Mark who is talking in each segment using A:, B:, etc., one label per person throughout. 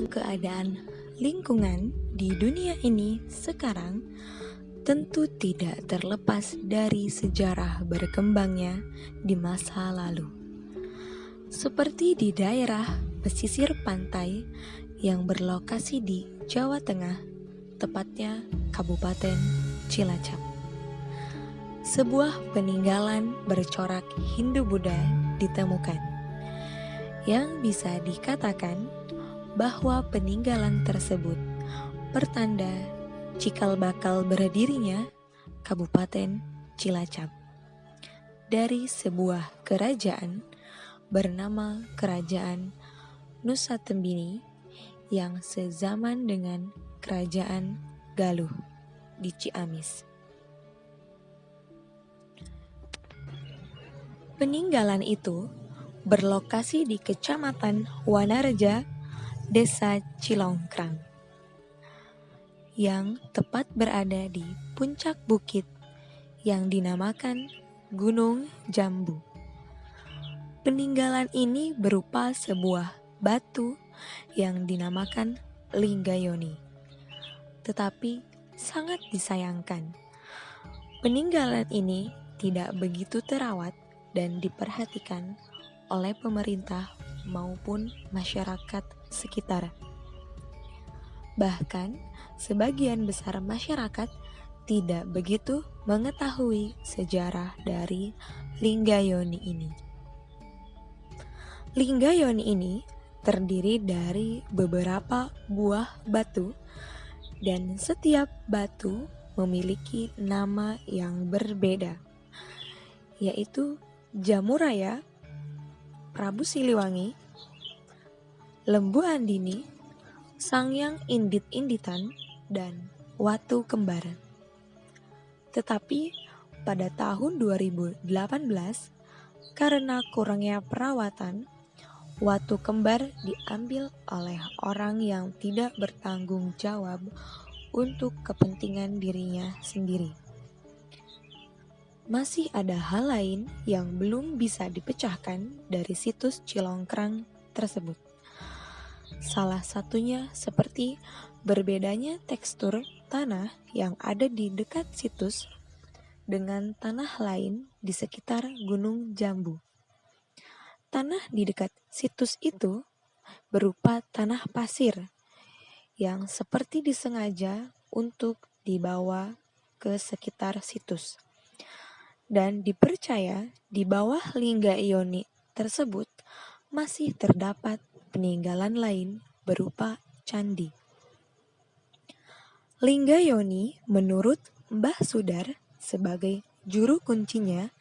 A: keadaan lingkungan di dunia ini sekarang tentu tidak terlepas dari sejarah berkembangnya di masa lalu. Seperti di daerah pesisir pantai yang berlokasi di Jawa Tengah, tepatnya Kabupaten Cilacap. Sebuah peninggalan bercorak Hindu-Buddha ditemukan, yang bisa dikatakan bahwa peninggalan tersebut pertanda cikal bakal berdirinya Kabupaten Cilacap dari sebuah kerajaan bernama Kerajaan Nusatembini yang sezaman dengan Kerajaan Galuh di Ciamis. Peninggalan itu berlokasi di Kecamatan Wanareja, Desa Cilongkrang, yang tepat berada di puncak bukit yang dinamakan Gunung Jambu. Peninggalan ini berupa sebuah batu yang dinamakan Linggayoni. Tetapi sangat disayangkan, peninggalan ini tidak begitu terawat dan diperhatikan oleh pemerintah maupun masyarakat sekitar. Bahkan, sebagian besar masyarakat tidak begitu mengetahui sejarah dari Linggayoni ini. Linggayoni ini terdiri dari beberapa buah batu, dan setiap batu memiliki nama yang berbeda, yaitu Jamuraya, Prabu Siliwangi, Lembu Andini, Sangyang Indit-Inditan, dan Watu Kembar. Tetapi pada tahun 2018, karena kurangnya perawatan, Watu Kembar diambil oleh orang yang tidak bertanggung jawab untuk kepentingan dirinya sendiri. Masih ada hal lain yang belum bisa dipecahkan dari situs Cilongkrang tersebut. Salah satunya seperti berbedanya tekstur tanah yang ada di dekat situs dengan tanah lain di sekitar Gunung Jambu. Tanah di dekat situs itu berupa tanah pasir yang seperti disengaja untuk dibawa ke sekitar situs. Dan dipercaya di bawah Linggayoni tersebut masih terdapat peninggalan lain berupa candi. Linggayoni menurut Mbah Sudar sebagai juru kuncinya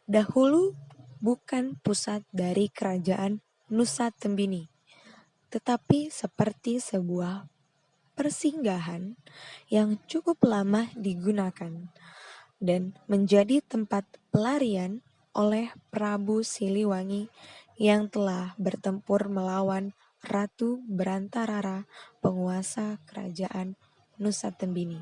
A: dahulu bukan pusat dari Kerajaan Nusatembini, tetapi seperti sebuah persinggahan yang cukup lama digunakan dan menjadi tempat pelarian oleh Prabu Siliwangi yang telah bertempur melawan Ratu Berantarara, penguasa Kerajaan Nusatembini.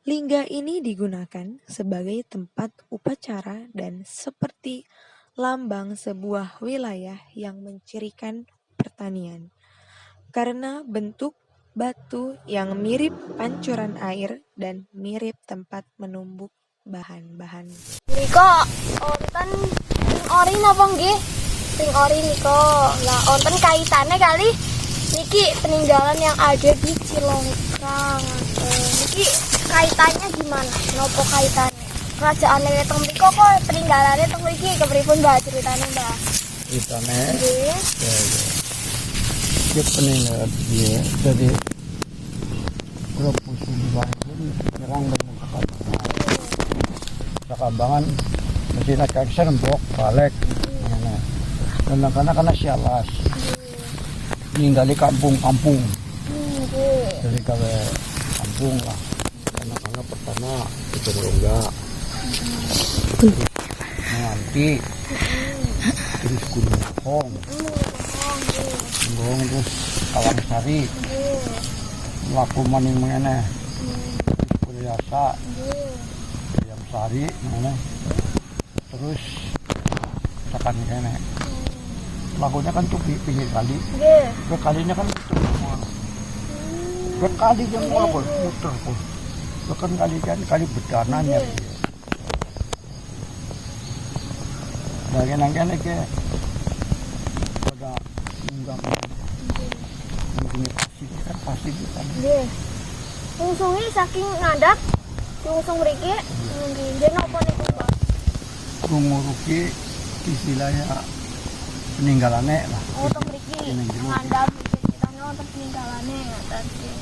A: Lingga ini digunakan sebagai tempat upacara dan seperti lambang sebuah wilayah yang mencirikan pertanian, karena bentuk batu yang mirip pancuran air dan mirip tempat menumbuk bahan-bahan.
B: Niko, onten sing ori napa nggih? Sing ori niko. Lah onten kaitannya kali niki peninggalan yang ada di Cilongkrang. Niki kaitannya gimana? Nopo kaitannya? Kerajaan teng mriko kok peninggalannya teng mriki kepripun Mbak ceritane, Mbak?
C: Ceritane.
B: Nggih.
C: Dia peninggalan dia jadi grup musuh dibangun nyerang dengan kekambangan mesti nak serempok balik dan karena sialas ninggali kampung-kampung jadi kawe kampung lah karena pertama itu enggak nanti terus Gunung Hong terus Kawangsari laku maning mengeneh kuliasa yang sari mengeneh terus tekan kene lagunya kan tuh di pinggir kali.
B: Nggih.
C: Ke kalinya kan muter semua. Ke kali yang mau kok muter kok. Itu kan kali bedananya. Bagian ke pada enggak mungkin pasti kan.
B: Nggih. Ungsungnya saking ngandap diungsung mriki. Nggih. Nggih napa niku, Mbak?
C: Nguruki istilahnya peninggalannya lah.
B: Oh, teng mriki. Ngandap iki kita nonton peninggalane ngaten nggih.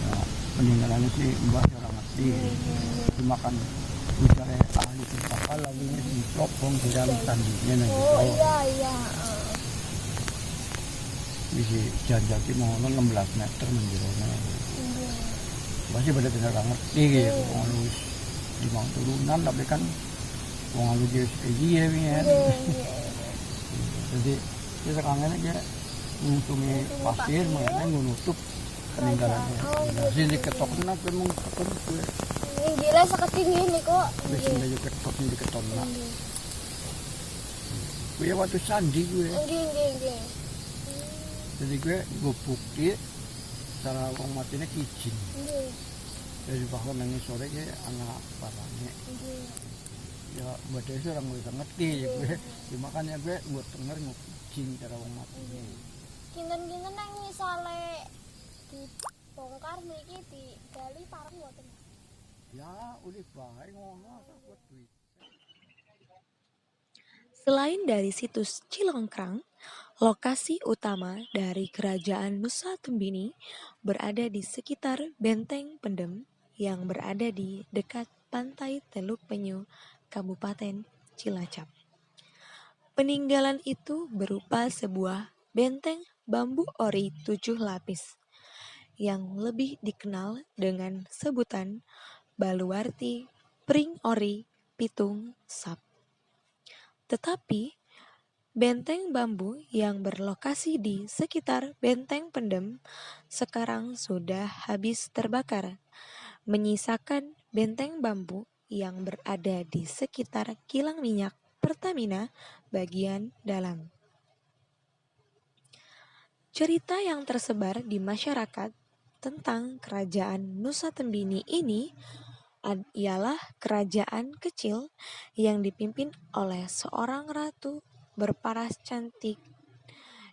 C: Ya, peninggalannya sih mbah orang ngerti. Cuma kan bicara ahli pusaka lalu di Plopong di dalam tandinya nanti.
B: Oh iya.
C: Bisa janjaki mau 16 meter menjelasnya. Masih pada tidak ngerti gitu. Kalau di mau turunan tapi kan wong lu dia kayak ya. Jadi kita kangen aja ngutumi pasir mengenai nutup peninggalannya. Sini ketoknya memang ketok gue.
B: Ini gila saketing ini kok.
C: Biasanya juga ketoknya di ketoknya. Gue waktu sandi gue.
B: Nggih.
C: Jadi gue bukti cara wong matinya izin.
B: Nggih.
C: Jadi bahkan nangis sore gue anak parahnya. Ya buat itu orang bisa ngerti ya gue. Cuma kan ya gue buat denger izin cara wong mati.
B: Kinten-kinten nang misale dibongkar mriki digali pareng mboten.
C: Ya udah baik ngono buat duit.
A: Selain dari situs Cilongkrang, lokasi utama dari Kerajaan Nusa Tembini berada di sekitar Benteng Pendem yang berada di dekat pantai Teluk Penyu, Kabupaten Cilacap. Peninggalan itu berupa sebuah benteng bambu ori 7 lapis yang lebih dikenal dengan sebutan Baluarti Pring Ori Pitung Sap. Tetapi benteng bambu yang berlokasi di sekitar Benteng Pendem sekarang sudah habis terbakar, menyisakan benteng bambu yang berada di sekitar kilang minyak Pertamina bagian dalam. Cerita yang tersebar di masyarakat tentang Kerajaan Nusa Tembini ini ialah kerajaan kecil yang dipimpin oleh seorang ratu berparas cantik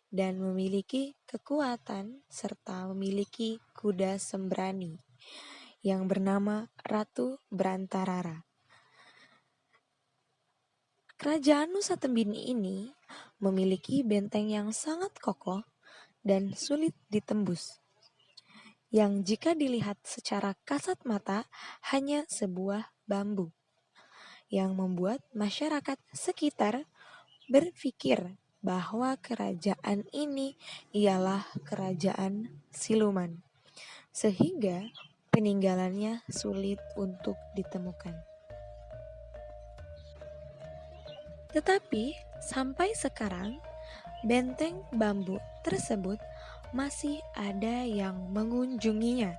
A: dan memiliki kekuatan serta memiliki kuda sembrani yang bernama Ratu Brantarara. Kerajaan Nusa Tembini ini memiliki benteng yang sangat kokoh dan sulit ditembus, yang jika dilihat secara kasat mata hanya sebuah bambu, yang membuat masyarakat sekitar berpikir bahwa kerajaan ini ialah kerajaan siluman, sehingga peninggalannya sulit untuk ditemukan. Tetapi sampai sekarang, benteng bambu tersebut masih ada yang mengunjunginya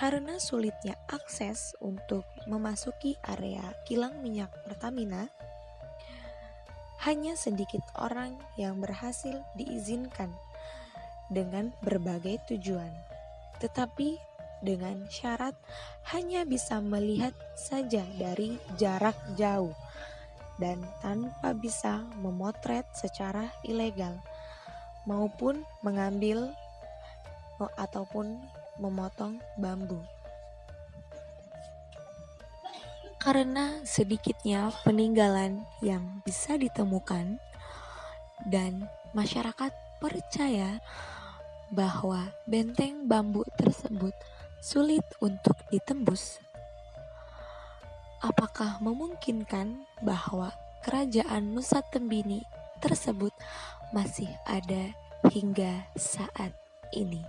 A: karena sulitnya akses untuk memasuki area kilang minyak Pertamina. Hanya sedikit orang yang berhasil diizinkan dengan berbagai tujuan, tetapi dengan syarat hanya bisa melihat saja dari jarak jauh dan tanpa bisa memotret secara ilegal maupun mengambil ataupun memotong bambu. Karena sedikitnya peninggalan yang bisa ditemukan dan masyarakat percaya bahwa benteng bambu tersebut sulit untuk ditembus, apakah memungkinkan bahwa kerajaan Nusa Tembini tersebut masih ada hingga saat ini?